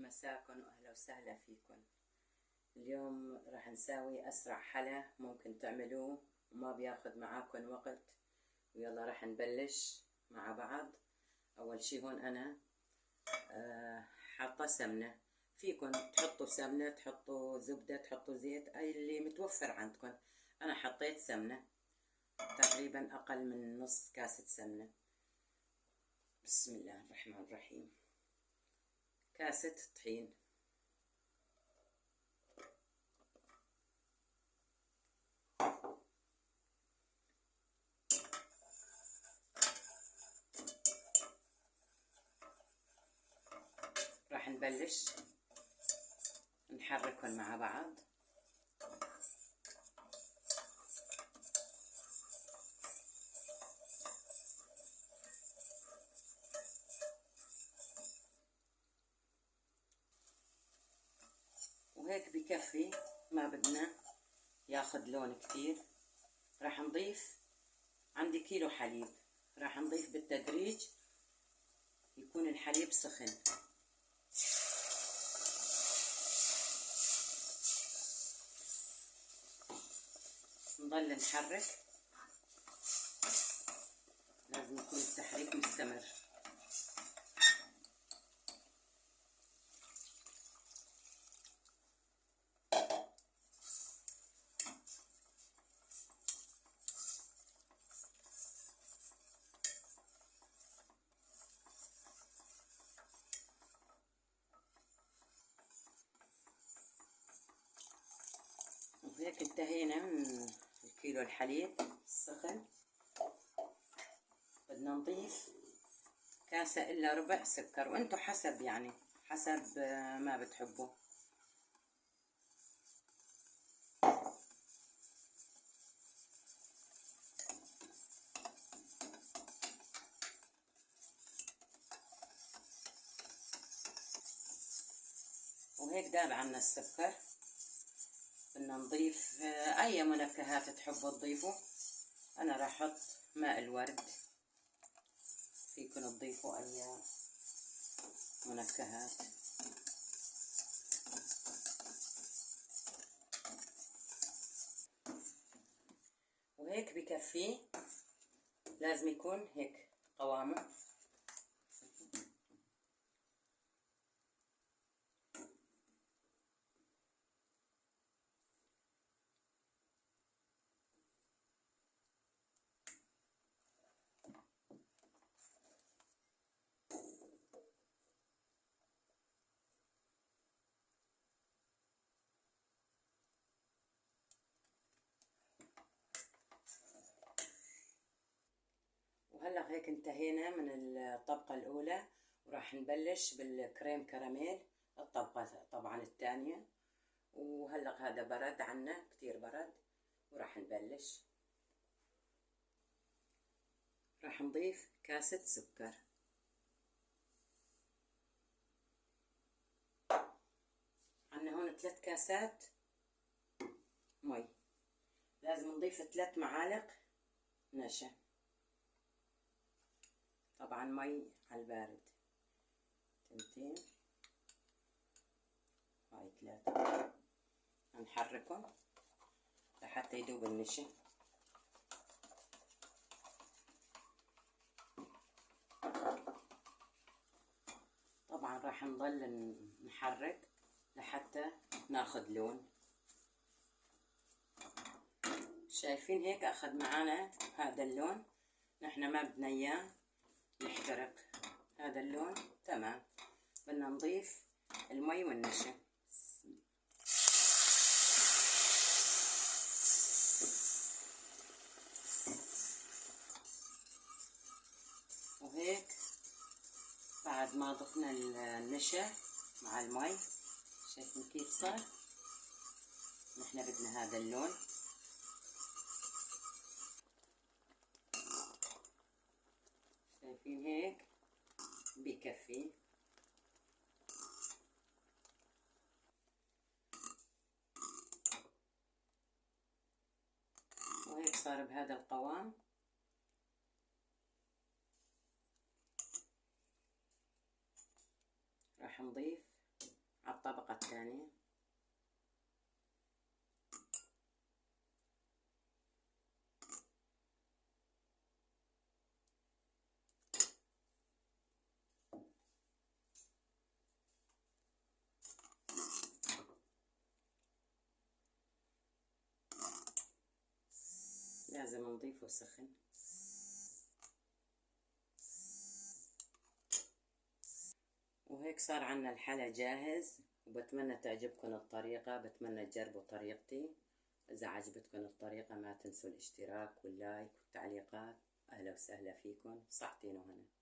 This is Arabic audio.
مساكن واهلا وسهلا فيكن. اليوم راح نساوي اسرع حلا ممكن تعملوه وما بياخذ معاكن وقت، ويلا راح نبلش مع بعض. اول شي هون انا حاطه سمنه، فيكن تحطوا سمنه، تحطوا زبده، تحطوا زيت، اي اللي متوفر عندكن. انا حطيت سمنه تقريبا اقل من نص كاسه سمنه. بسم الله الرحمن الرحيم. كاسة طحين، راح نبلش نحركهم مع بعض. وهيك بكفي، ما بدنا ياخذ لون كتير. راح نضيف، عندي كيلو حليب، راح نضيف بالتدريج، يكون الحليب سخن. نضل نحرك، لازم يكون التحريك مستمر. وهيك انتهينا من الكيلو الحليب السخن. بدنا نضيف كاسة إلا ربع سكر، وانتو حسب يعني حسب ما بتحبوا. وهيك داب عنا السكر. بدنا نضيف اي منكهات تحبوا تضيفوا. انا راح احط ماء الورد، فيكن تضيفوا اي منكهات. وهيك بكفي، لازم يكون هيك قوامه. وهلا هيك انتهينا من الطبقة الأولى، وراح نبلش بالكريم كراميل الطبقة طبعا الثانية. وهلا هذا برد عنا كتير برد، وراح نبلش. راح نضيف كاسة سكر، عنا هون 3 كاسات مي. لازم نضيف 3 معالق نشا، طبعا مي على البارد. 2 هاي 3. نحركهم لحتى يذوب النشا. طبعا راح نضل نحرك لحتى ناخذ لون. شايفين هيك اخذ معانا هذا اللون، نحن ما بدنا اياه يحترق. هذا اللون تمام. بدنا نضيف المي والنشا. وهيك بعد ما ضفنا النشا مع المي، شايفين كيف صار؟ نحن بدنا هذا اللون. شايفين هيك بكفي. وهيك صار بهذا القوام. راح نضيف على الطبقة الثانية. لازم نضيفه سخن. وهيك صار عنا الحلا جاهز، وبتمنى تعجبكم الطريقة، بتمنى تجربوا طريقتي. إذا عجبتكم الطريقة ما تنسوا الاشتراك واللايك والتعليقات. أهلا وسهلا فيكم، صحتين وهنا.